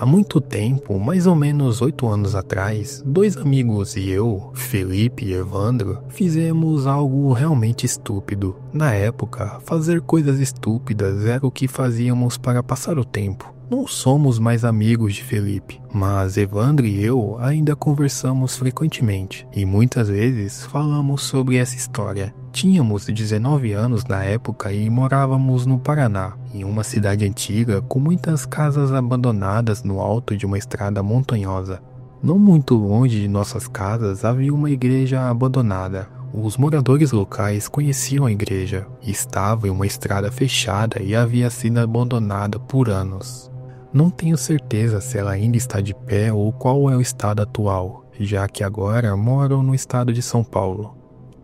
Há muito tempo, mais ou menos 8 anos atrás, dois amigos e eu, Felipe e Evandro, fizemos algo realmente estúpido. Na época, fazer coisas estúpidas era o que fazíamos para passar o tempo. Não somos mais amigos de Felipe, mas Evandro e eu ainda conversamos frequentemente e muitas vezes falamos sobre essa história. Tínhamos 19 anos na época e morávamos no Paraná, em uma cidade antiga com muitas casas abandonadas no alto de uma estrada montanhosa. Não muito longe de nossas casas havia uma igreja abandonada. Os moradores locais conheciam a igreja, estava em uma estrada fechada e havia sido abandonada por anos. Não tenho certeza se ela ainda está de pé ou qual é o estado atual, já que agora moro no estado de São Paulo.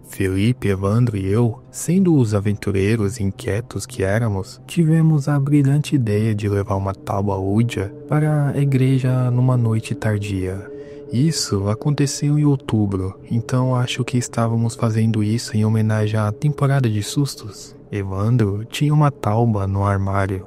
Felipe, Evandro e eu, sendo os aventureiros inquietos que éramos, tivemos a brilhante ideia de levar uma tábua Ouija para a igreja numa noite tardia. Isso aconteceu em outubro, então acho que estávamos fazendo isso em homenagem à temporada de sustos. Evandro tinha uma tauba no armário,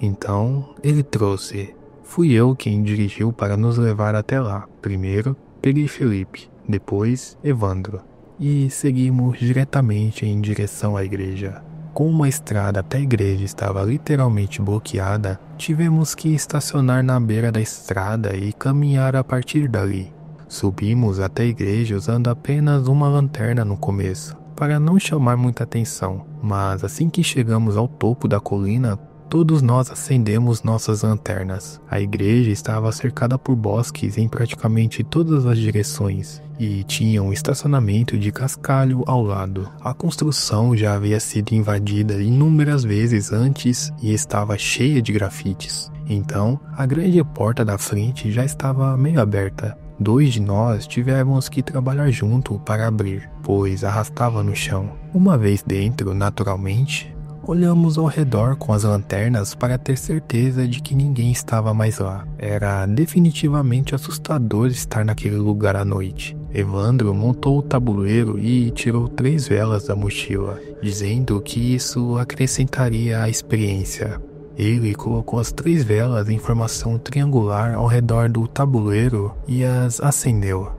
então ele trouxe. Fui eu quem dirigiu para nos levar até lá. Primeiro, peguei Felipe, depois Evandro. E seguimos diretamente em direção à igreja. Como a estrada até a igreja estava literalmente bloqueada, tivemos que estacionar na beira da estrada e caminhar a partir dali. Subimos até a igreja usando apenas uma lanterna no começo, para não chamar muita atenção, mas assim que chegamos ao topo da colina, todos nós acendemos nossas lanternas. A igreja estava cercada por bosques em praticamente todas as direções e tinha um estacionamento de cascalho ao lado. A construção já havia sido invadida inúmeras vezes antes e estava cheia de grafites. Então, a grande porta da frente já estava meio aberta. Dois de nós tivemos que trabalhar junto para abrir, pois arrastava no chão. Uma vez dentro, naturalmente, olhamos ao redor com as lanternas para ter certeza de que ninguém estava mais lá. Era definitivamente assustador estar naquele lugar à noite. Evandro montou o tabuleiro e tirou 3 velas da mochila, dizendo que isso acrescentaria à experiência. Ele colocou as 3 velas em formação triangular ao redor do tabuleiro e as acendeu.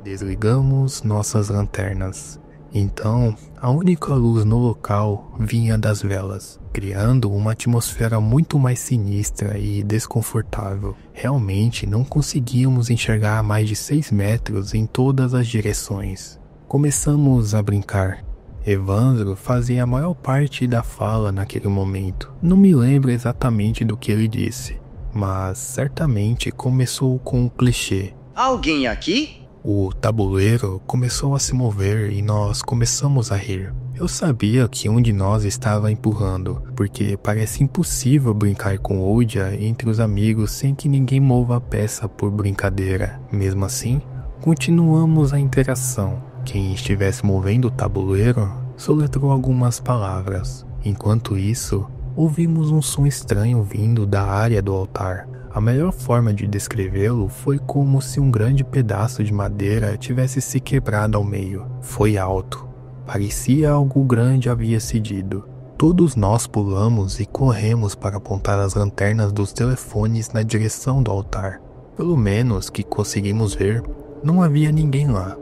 Desligamos nossas lanternas. Então, a única luz no local vinha das velas, criando uma atmosfera muito mais sinistra e desconfortável. Realmente não conseguíamos enxergar a mais de 6 metros em todas as direções. Começamos a brincar. Evandro fazia a maior parte da fala naquele momento. Não me lembro exatamente do que ele disse, mas certamente começou com um clichê. Alguém aqui? O tabuleiro começou a se mover e nós começamos a rir. Eu sabia que um de nós estava empurrando, porque parece impossível brincar com Ouija entre os amigos sem que ninguém mova a peça por brincadeira. Mesmo assim, continuamos a interação. Quem estivesse movendo o tabuleiro soletrou algumas palavras. Enquanto isso, ouvimos um som estranho vindo da área do altar. A melhor forma de descrevê-lo foi como se um grande pedaço de madeira tivesse se quebrado ao meio. Foi alto. Parecia algo grande havia cedido. Todos nós pulamos e corremos para apontar as lanternas dos telefones na direção do altar. Pelo menos que conseguimos ver, não havia ninguém lá.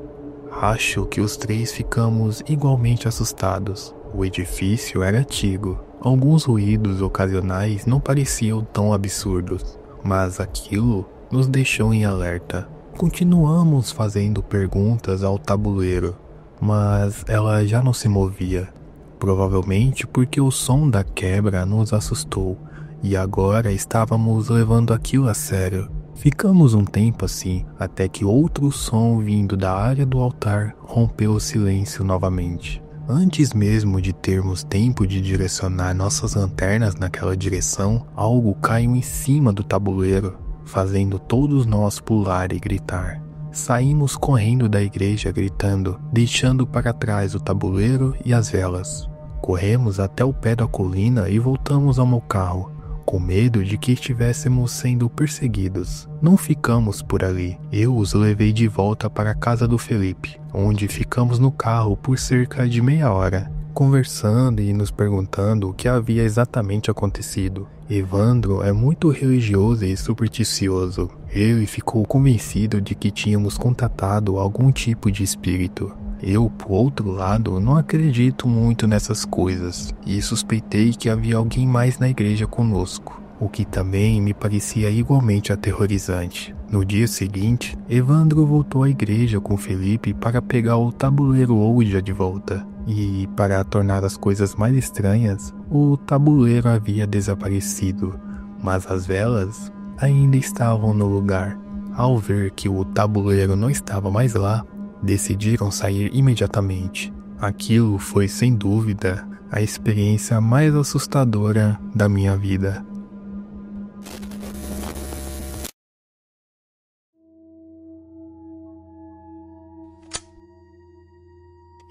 Acho que os 3 ficamos igualmente assustados. O edifício era antigo. Alguns ruídos ocasionais não pareciam tão absurdos. Mas aquilo nos deixou em alerta. Continuamos fazendo perguntas ao tabuleiro, mas ela já não se movia. Provavelmente porque o som da quebra nos assustou e agora estávamos levando aquilo a sério. Ficamos um tempo assim, até que outro som vindo da área do altar rompeu o silêncio novamente. Antes mesmo de termos tempo de direcionar nossas lanternas naquela direção, algo caiu em cima do tabuleiro, fazendo todos nós pular e gritar. Saímos correndo da igreja gritando, deixando para trás o tabuleiro e as velas. Corremos até o pé da colina e voltamos ao meu carro, com medo de que estivéssemos sendo perseguidos. Não ficamos por ali. Eu os levei de volta para a casa do Felipe, onde ficamos no carro por cerca de meia hora. conversando e nos perguntando o que havia exatamente acontecido. Evandro é muito religioso e supersticioso. Ele ficou convencido de que tínhamos contatado algum tipo de espírito. Eu, por outro lado, não acredito muito nessas coisas e suspeitei que havia alguém mais na igreja conosco, o que também me parecia igualmente aterrorizante. No dia seguinte, Evandro voltou à igreja com Felipe para pegar o tabuleiro Ouija de volta. E, para tornar as coisas mais estranhas, o tabuleiro havia desaparecido, mas as velas ainda estavam no lugar. Ao ver que o tabuleiro não estava mais lá, decidiram sair imediatamente. Aquilo foi, sem dúvida, a experiência mais assustadora da minha vida.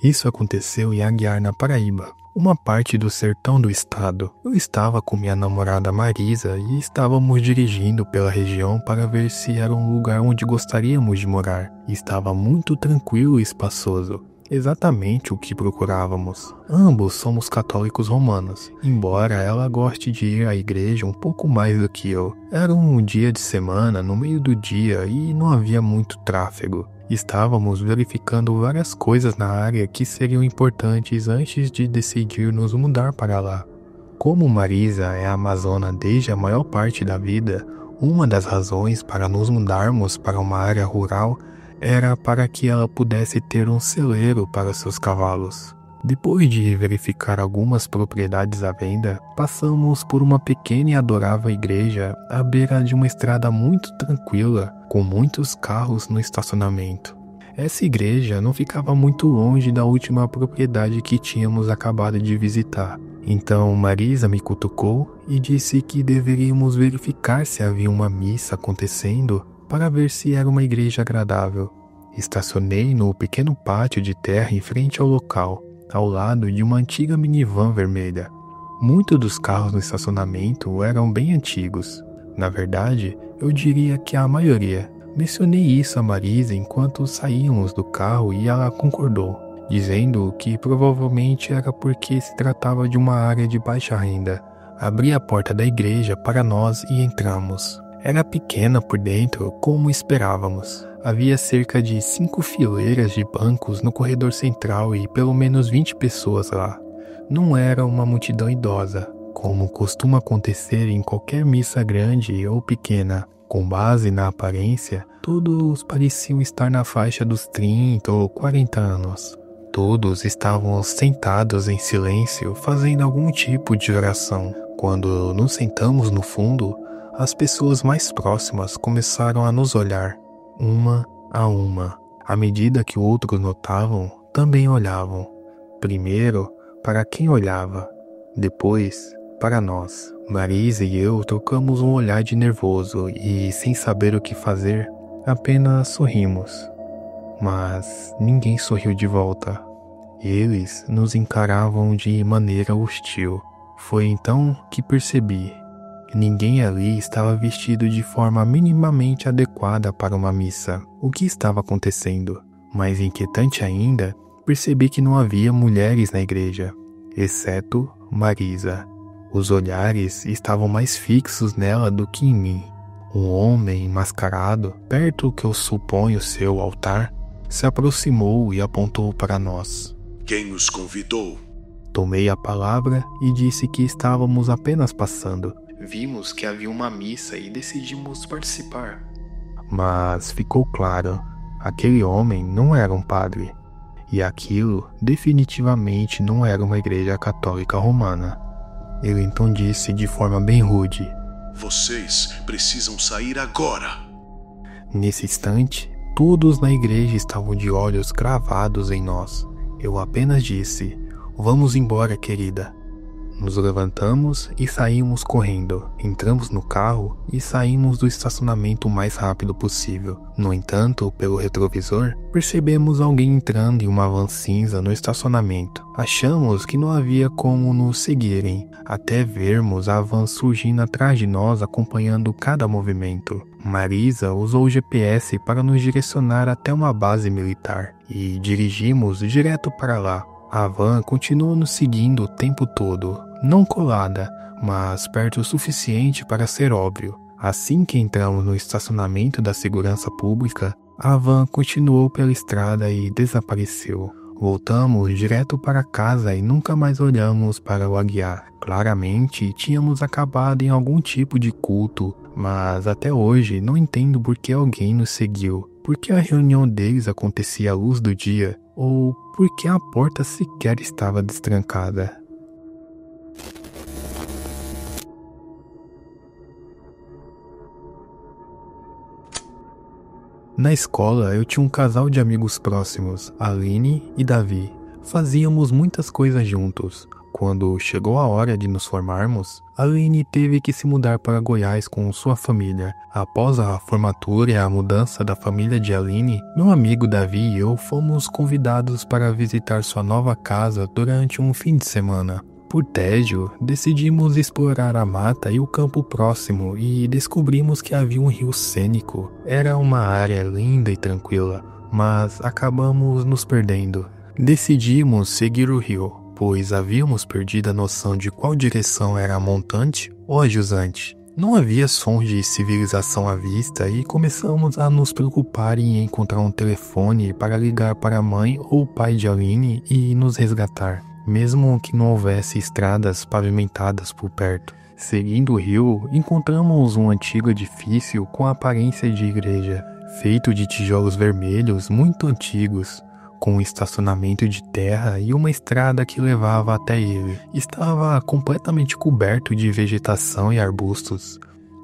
Isso aconteceu em Aguiar, na Paraíba, uma parte do sertão do estado. Eu estava com minha namorada Marisa e estávamos dirigindo pela região para ver se era um lugar onde gostaríamos de morar. Estava muito tranquilo e espaçoso, exatamente o que procurávamos. Ambos somos católicos romanos, embora ela goste de ir à igreja um pouco mais do que eu. Era um dia de semana, no meio do dia, e não havia muito tráfego. Estávamos verificando várias coisas na área que seriam importantes antes de decidir nos mudar para lá. Como Marisa é amazona desde a maior parte da vida, uma das razões para nos mudarmos para uma área rural era para que ela pudesse ter um celeiro para seus cavalos. Depois de verificar algumas propriedades à venda, passamos por uma pequena e adorável igreja à beira de uma estrada muito tranquila, com muitos carros no estacionamento. Essa igreja não ficava muito longe da última propriedade que tínhamos acabado de visitar. Então Marisa me cutucou e disse que deveríamos verificar se havia uma missa acontecendo para ver se era uma igreja agradável. Estacionei no pequeno pátio de terra em frente ao local, ao lado de uma antiga minivan vermelha. Muitos dos carros no estacionamento eram bem antigos. Na verdade, eu diria que a maioria. Mencionei isso a Marisa enquanto saíamos do carro e ela concordou, dizendo que provavelmente era porque se tratava de uma área de baixa renda. Abri a porta da igreja para nós e entramos. Era pequena por dentro, como esperávamos. Havia cerca de 5 fileiras de bancos no corredor central e pelo menos 20 pessoas lá. Não era uma multidão idosa, como costuma acontecer em qualquer missa grande ou pequena. Com base na aparência, todos pareciam estar na faixa dos 30 ou 40 anos. Todos estavam sentados em silêncio, fazendo algum tipo de oração. Quando nos sentamos no fundo, as pessoas mais próximas começaram a nos olhar, uma a uma. À medida que outros notavam, também olhavam. Primeiro para quem olhava, depois para nós. Marisa e eu trocamos um olhar de nervoso e, sem saber o que fazer, apenas sorrimos. Mas ninguém sorriu de volta. Eles nos encaravam de maneira hostil. Foi então que percebi. Ninguém ali estava vestido de forma minimamente adequada para uma missa. O que estava acontecendo? Mais inquietante ainda, percebi que não havia mulheres na igreja, exceto Marisa. Os olhares estavam mais fixos nela do que em mim. Um homem mascarado, perto do que eu suponho ser o altar, se aproximou e apontou para nós. Quem os convidou? Tomei a palavra e disse que estávamos apenas passando. Vimos que havia uma missa e decidimos participar. Mas ficou claro, aquele homem não era um padre. E aquilo definitivamente não era uma igreja católica romana. Ele então disse de forma bem rude: Vocês precisam sair agora. Nesse instante, todos na igreja estavam de olhos gravados em nós. Eu apenas disse: Vamos embora, querida. Nos levantamos e saímos correndo. Entramos no carro e saímos do estacionamento o mais rápido possível. No entanto, pelo retrovisor, percebemos alguém entrando em uma van cinza no estacionamento. Achamos que não havia como nos seguirem, até vermos a van surgindo atrás de nós acompanhando cada movimento. Marisa usou o GPS para nos direcionar até uma base militar e dirigimos direto para lá. A van continuou nos seguindo o tempo todo, não colada, mas perto o suficiente para ser óbvio. Assim que entramos no estacionamento da segurança pública, a van continuou pela estrada e desapareceu. Voltamos direto para casa e nunca mais olhamos para o Aguiar. Claramente, tínhamos acabado em algum tipo de culto, mas até hoje não entendo por que alguém nos seguiu, por que a reunião deles acontecia à luz do dia, ou por que a porta sequer estava destrancada. Na escola, eu tinha um casal de amigos próximos, Aline e Davi. Fazíamos muitas coisas juntos. Quando chegou a hora de nos formarmos, Aline teve que se mudar para Goiás com sua família. Após a formatura e a mudança da família de Aline, meu amigo Davi e eu fomos convidados para visitar sua nova casa durante um fim de semana. Por tédio, decidimos explorar a mata e o campo próximo e descobrimos que havia um rio cênico. Era uma área linda e tranquila, mas acabamos nos perdendo. Decidimos seguir o rio, pois havíamos perdido a noção de qual direção era a montante ou a jusante. Não havia sons de civilização à vista e começamos a nos preocupar em encontrar um telefone para ligar para a mãe ou o pai de Aline e nos resgatar. Mesmo que não houvesse estradas pavimentadas por perto. Seguindo o rio, encontramos um antigo edifício com aparência de igreja, feito de tijolos vermelhos muito antigos, com um estacionamento de terra e uma estrada que levava até ele. Estava completamente coberto de vegetação e arbustos.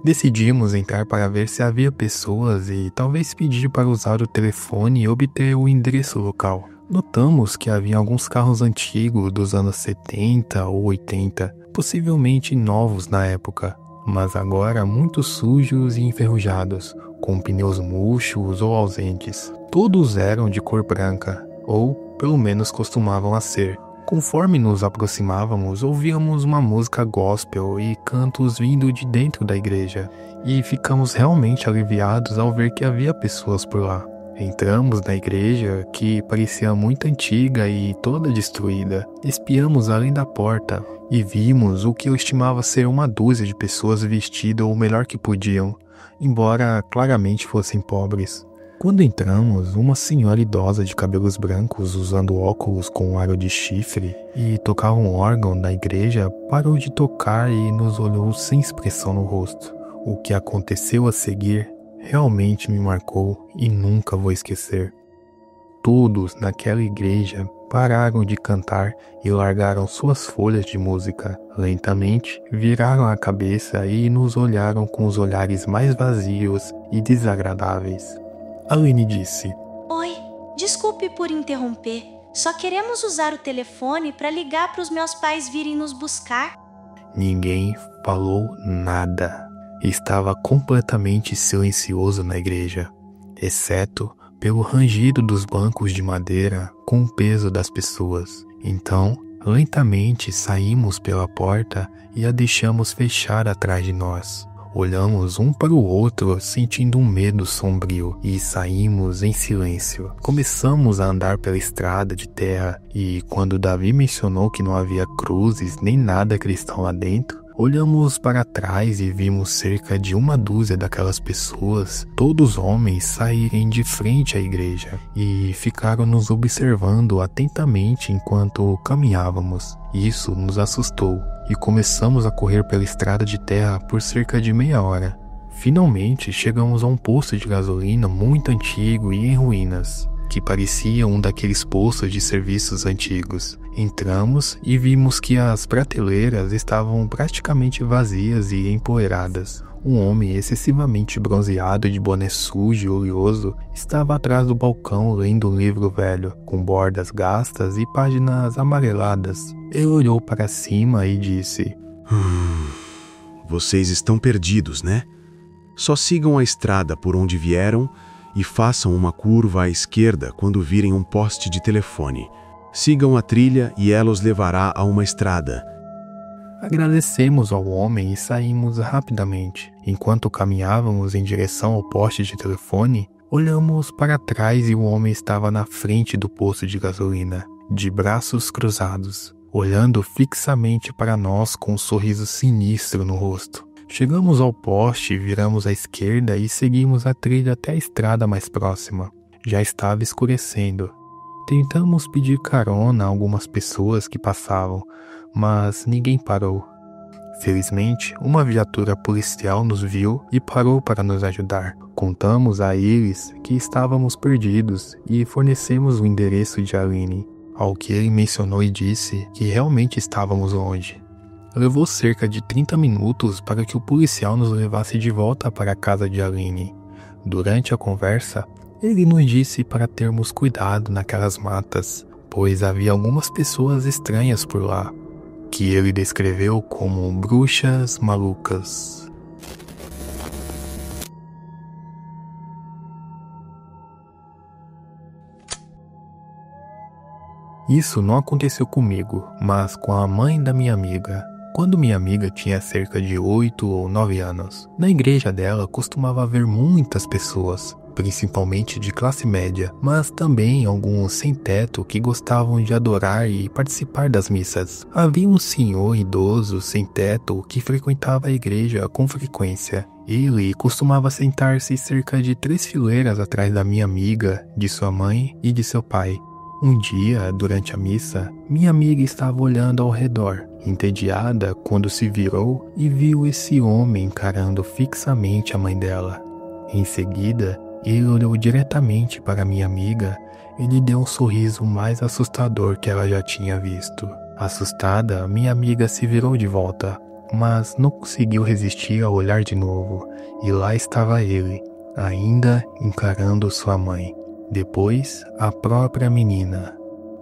Decidimos entrar para ver se havia pessoas e talvez pedir para usar o telefone e obter o endereço local. Notamos que havia alguns carros antigos dos anos 70 ou 80, possivelmente novos na época, mas agora muito sujos e enferrujados, com pneus murchos ou ausentes. Todos eram de cor branca, ou pelo menos costumavam a ser. Conforme nos aproximávamos, ouvíamos uma música gospel e cantos vindo de dentro da igreja, e ficamos realmente aliviados ao ver que havia pessoas por lá. Entramos na igreja, que parecia muito antiga e toda destruída. Espiamos além da porta e vimos o que eu estimava ser uma dúzia de pessoas vestidas o melhor que podiam, embora claramente fossem pobres. Quando entramos, uma senhora idosa de cabelos brancos, usando óculos com aro de chifre e tocava um órgão da igreja, parou de tocar e nos olhou sem expressão no rosto. O que aconteceu a seguir realmente me marcou e nunca vou esquecer. Todos naquela igreja pararam de cantar e largaram suas folhas de música. Lentamente, viraram a cabeça e nos olharam com os olhares mais vazios e desagradáveis. Aline disse: Oi, desculpe por interromper. Só queremos usar o telefone para ligar para os meus pais virem nos buscar. Ninguém falou nada. Estava completamente silencioso na igreja, exceto pelo rangido dos bancos de madeira com o peso das pessoas. Então, lentamente saímos pela porta e a deixamos fechar atrás de nós. Olhamos um para o outro, sentindo um medo sombrio, e saímos em silêncio. Começamos a andar pela estrada de terra e, quando Davi mencionou que não havia cruzes nem nada cristão lá dentro, olhamos para trás e vimos cerca de uma dúzia daquelas pessoas, todos homens, saírem de frente à igreja e ficaram nos observando atentamente enquanto caminhávamos. Isso nos assustou e começamos a correr pela estrada de terra por cerca de meia hora. Finalmente chegamos a um posto de gasolina muito antigo e em ruínas, que parecia um daqueles postos de serviços antigos. Entramos e vimos que as prateleiras estavam praticamente vazias e empoeiradas. Um homem excessivamente bronzeado de boné sujo e oleoso estava atrás do balcão lendo um livro velho, com bordas gastas e páginas amareladas. Ele olhou para cima e disse: Vocês estão perdidos, né? Só sigam a estrada por onde vieram e façam uma curva à esquerda quando virem um poste de telefone. Sigam a trilha e ela os levará a uma estrada. Agradecemos ao homem e saímos rapidamente. Enquanto caminhávamos em direção ao poste de telefone, olhamos para trás e o homem estava na frente do posto de gasolina. de braços cruzados, olhando fixamente para nós com um sorriso sinistro no rosto. Chegamos ao poste, viramos à esquerda e seguimos a trilha até a estrada mais próxima. Já estava escurecendo. Tentamos pedir carona a algumas pessoas que passavam, mas ninguém parou. Felizmente, uma viatura policial nos viu e parou para nos ajudar. Contamos a eles que estávamos perdidos e fornecemos o endereço de Aline, ao que ele mencionou e disse que realmente estávamos longe. Levou cerca de 30 minutos para que o policial nos levasse de volta para a casa de Aline. Durante a conversa, ele nos disse para termos cuidado naquelas matas, pois havia algumas pessoas estranhas por lá, que ele descreveu como bruxas malucas. Isso não aconteceu comigo, mas com a mãe da minha amiga. Quando minha amiga tinha cerca de 8 ou 9 anos, na igreja dela costumava haver muitas pessoas, principalmente de classe média, mas também alguns sem teto que gostavam de adorar e participar das missas. Havia um senhor idoso sem teto que frequentava a igreja com frequência. Ele costumava sentar-se cerca de 3 fileiras atrás da minha amiga, de sua mãe e de seu pai. Um dia, durante a missa, minha amiga estava olhando ao redor, entediada, quando se virou e viu esse homem encarando fixamente a mãe dela. Em seguida, ele olhou diretamente para minha amiga e lhe deu um sorriso mais assustador que ela já tinha visto. Assustada, minha amiga se virou de volta, mas não conseguiu resistir ao olhar de novo, e lá estava ele, ainda encarando sua mãe. Depois, a própria menina.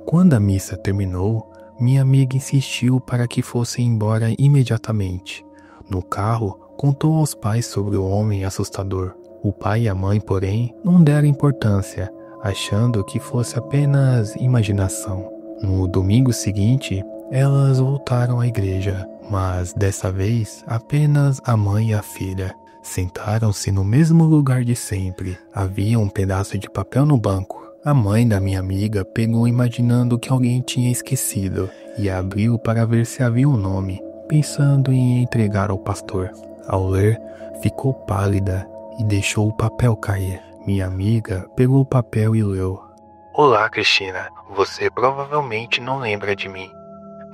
Quando a missa terminou, minha amiga insistiu para que fossem embora imediatamente. No carro, contou aos pais sobre o homem assustador. O pai e a mãe, porém, não deram importância, achando que fosse apenas imaginação. No domingo seguinte, elas voltaram à igreja, mas dessa vez apenas a mãe e a filha. Sentaram-se no mesmo lugar de sempre. Havia um pedaço de papel no banco. A mãe da minha amiga pegou imaginando que alguém tinha esquecido e abriu para ver se havia um nome, pensando em entregar ao pastor. Ao ler, ficou pálida e deixou o papel cair. Minha amiga pegou o papel e leu. Olá, Cristina. Você provavelmente não lembra de mim,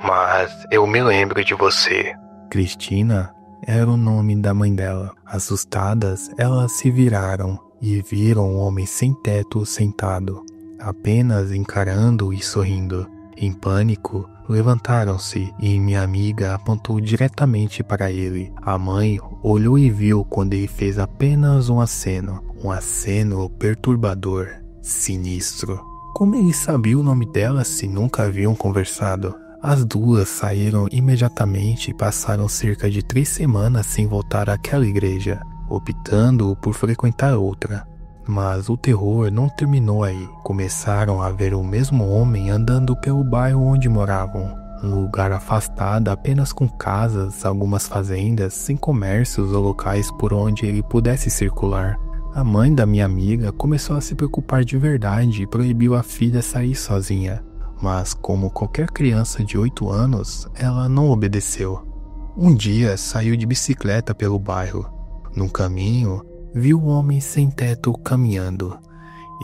mas eu me lembro de você. Cristina era o nome da mãe dela. Assustadas, elas se viraram e viram um homem sem teto sentado, apenas encarando e sorrindo. Em pânico, levantaram-se e minha amiga apontou diretamente para ele. A mãe olhou e viu quando ele fez apenas um aceno perturbador, sinistro. Como ele sabia o nome dela se nunca haviam conversado? As duas saíram imediatamente e passaram cerca de 3 semanas sem voltar àquela igreja, optando por frequentar outra. Mas o terror não terminou aí. Começaram a ver o mesmo homem andando pelo bairro onde moravam. Um lugar afastado apenas com casas, algumas fazendas, sem comércios ou locais por onde ele pudesse circular. A mãe da minha amiga começou a se preocupar de verdade e proibiu a filha sair sozinha. Mas, como qualquer criança de 8 anos, ela não obedeceu. Um dia saiu de bicicleta pelo bairro. No caminho, viu um homem sem teto caminhando.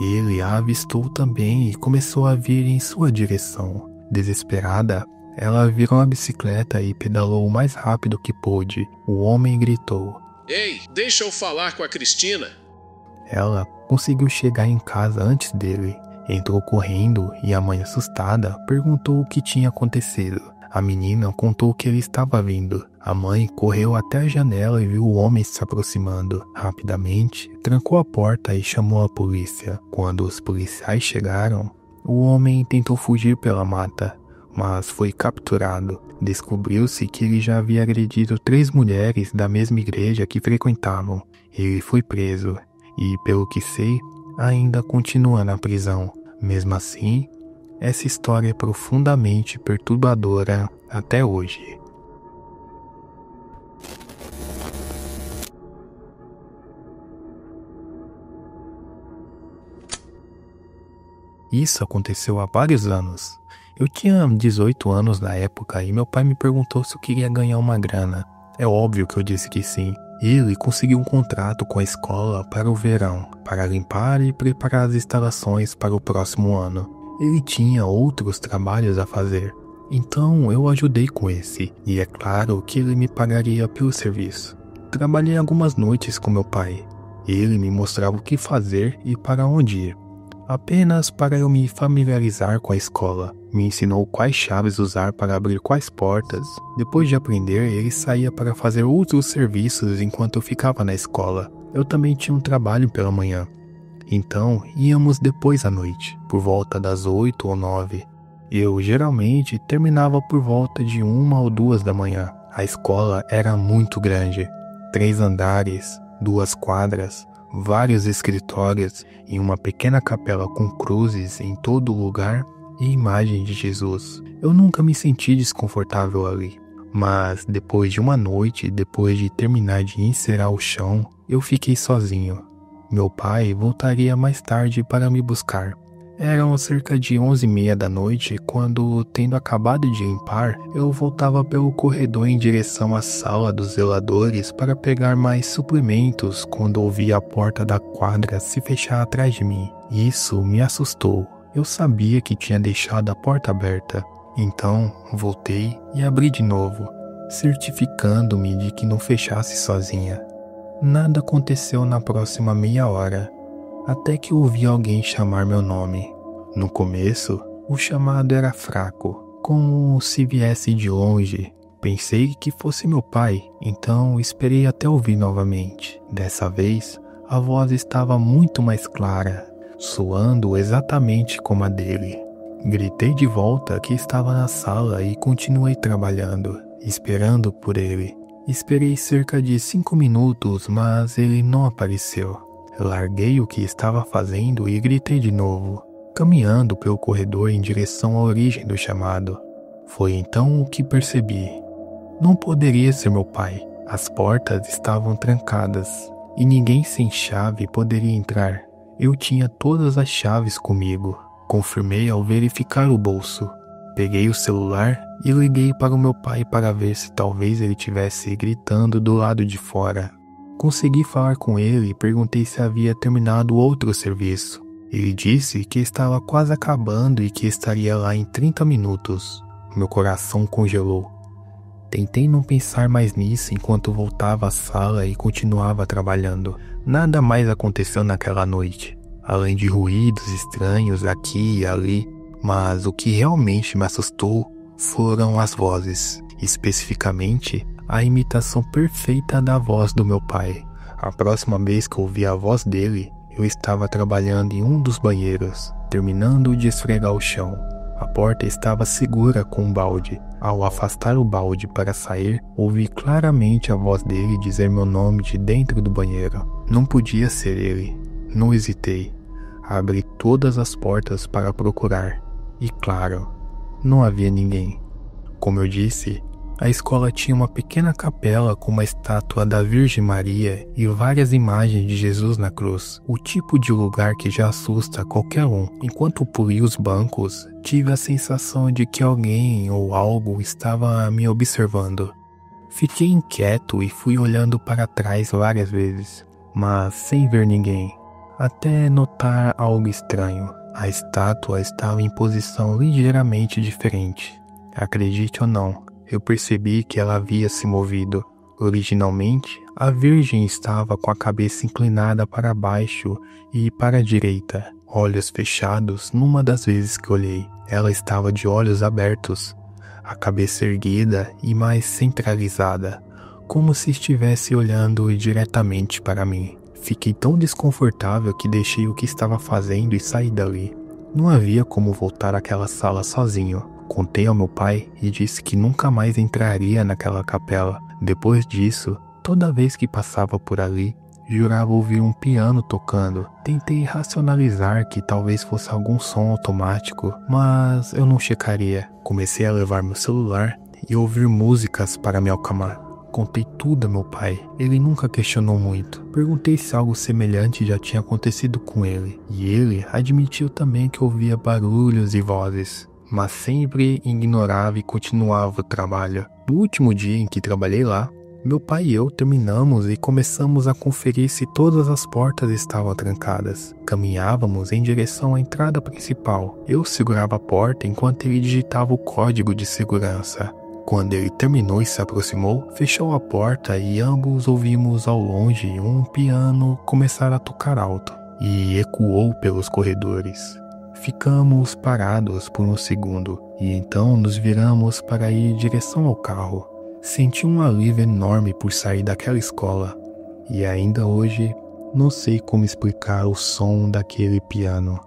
Ele a avistou também e começou a vir em sua direção. Desesperada, ela virou a bicicleta e pedalou o mais rápido que pôde. O homem gritou: Ei, deixa eu falar com a Cristina. Ela conseguiu chegar em casa antes dele. Entrou correndo e a mãe, assustada, perguntou o que tinha acontecido. A menina contou que ele estava vindo. A mãe correu até a janela e viu o homem se aproximando. Rapidamente, trancou a porta e chamou a polícia. Quando os policiais chegaram, o homem tentou fugir pela mata, mas foi capturado. Descobriu-se que ele já havia agredido 3 mulheres da mesma igreja que frequentavam. Ele foi preso e, pelo que sei, ainda continua na prisão. Mesmo assim, essa história é profundamente perturbadora até hoje. Isso aconteceu há vários anos. Eu tinha 18 anos na época e meu pai me perguntou se eu queria ganhar uma grana. É óbvio que eu disse que sim. Ele conseguiu um contrato com a escola para o verão, para limpar e preparar as instalações para o próximo ano. Ele tinha outros trabalhos a fazer, então eu ajudei com esse, e é claro que ele me pagaria pelo serviço. Trabalhei algumas noites com meu pai. Ele me mostrava o que fazer e para onde ir, apenas para eu me familiarizar com a escola. Me ensinou quais chaves usar para abrir quais portas. Depois de aprender, ele saía para fazer outros serviços enquanto eu ficava na escola. Eu também tinha um trabalho pela manhã. Então, íamos depois à noite, por volta das 8 ou 9. Eu geralmente terminava por volta de 1 ou 2 da manhã. A escola era muito grande. 3 andares, 2 quadras, vários escritórios e uma pequena capela com cruzes em todo lugar e imagem de Jesus. Eu nunca me senti desconfortável ali, mas depois de uma noite, depois de terminar de encerar o chão, eu fiquei sozinho. Meu pai voltaria mais tarde para me buscar. Eram cerca de 11h30 da noite quando, tendo acabado de limpar, eu voltava pelo corredor em direção à sala dos zeladores para pegar mais suplementos quando ouvi a porta da quadra se fechar atrás de mim. Isso me assustou. Eu sabia que tinha deixado a porta aberta, então voltei e abri de novo, certificando-me de que não fechasse sozinha. Nada aconteceu na próxima meia hora, até que ouvi alguém chamar meu nome. No começo, o chamado era fraco, como se viesse de longe. Pensei que fosse meu pai, então esperei até ouvir novamente. Dessa vez, a voz estava muito mais clara, soando exatamente como a dele. Gritei de volta que estava na sala e continuei trabalhando, esperando por ele. Esperei cerca de 5 minutos, mas ele não apareceu. Larguei o que estava fazendo e gritei de novo, caminhando pelo corredor em direção à origem do chamado. Foi então o que percebi. Não poderia ser meu pai. As portas estavam trancadas e ninguém sem chave poderia entrar. Eu tinha todas as chaves comigo. Confirmei ao verificar o bolso. Peguei o celular e liguei para o meu pai para ver se talvez ele estivesse gritando do lado de fora. Consegui falar com ele e perguntei se havia terminado outro serviço. Ele disse que estava quase acabando e que estaria lá em 30 minutos. Meu coração congelou. Tentei não pensar mais nisso enquanto voltava à sala e continuava trabalhando. Nada mais aconteceu naquela noite, além de ruídos estranhos aqui e ali, mas o que realmente me assustou foram as vozes, especificamente a imitação perfeita da voz do meu pai. A próxima vez que ouvi a voz dele, eu estava trabalhando em um dos banheiros, terminando de esfregar o chão. A porta estava segura com um balde. Ao afastar o balde para sair, ouvi claramente a voz dele dizer meu nome de dentro do banheiro. Não podia ser ele. Não hesitei. Abri todas as portas para procurar. E claro, não havia ninguém. Como eu disse, a escola tinha uma pequena capela com uma estátua da Virgem Maria e várias imagens de Jesus na cruz. O tipo de lugar que já assusta qualquer um. Enquanto puli os bancos, tive a sensação de que alguém ou algo estava me observando. Fiquei inquieto e fui olhando para trás várias vezes, mas sem ver ninguém, até notar algo estranho. A estátua estava em posição ligeiramente diferente. Acredite ou não, eu percebi que ela havia se movido. Originalmente, a Virgem estava com a cabeça inclinada para baixo e para a direita, olhos fechados numa das vezes que olhei. Ela estava de olhos abertos, a cabeça erguida e mais centralizada, como se estivesse olhando diretamente para mim. Fiquei tão desconfortável que deixei o que estava fazendo e saí dali. Não havia como voltar àquela sala sozinho. Contei ao meu pai e disse que nunca mais entraria naquela capela. Depois disso, toda vez que passava por ali, jurava ouvir um piano tocando. Tentei racionalizar que talvez fosse algum som automático, mas eu não checaria. Comecei a levar meu celular e ouvir músicas para me acalmar. Contei tudo a meu pai. Ele nunca questionou muito. Perguntei se algo semelhante já tinha acontecido com ele, e ele admitiu também que ouvia barulhos e vozes. mas sempre ignorava e continuava o trabalho. No último dia em que trabalhei lá, meu pai e eu terminamos e começamos a conferir se todas as portas estavam trancadas. Caminhávamos em direção à entrada principal. Eu segurava a porta enquanto ele digitava o código de segurança. Quando ele terminou e se aproximou, fechou a porta e ambos ouvimos ao longe um piano começar a tocar alto e ecoou pelos corredores. Ficamos parados por um segundo e então nos viramos para ir em direção ao carro. Senti um alívio enorme por sair daquela escola e ainda hoje não sei como explicar o som daquele piano.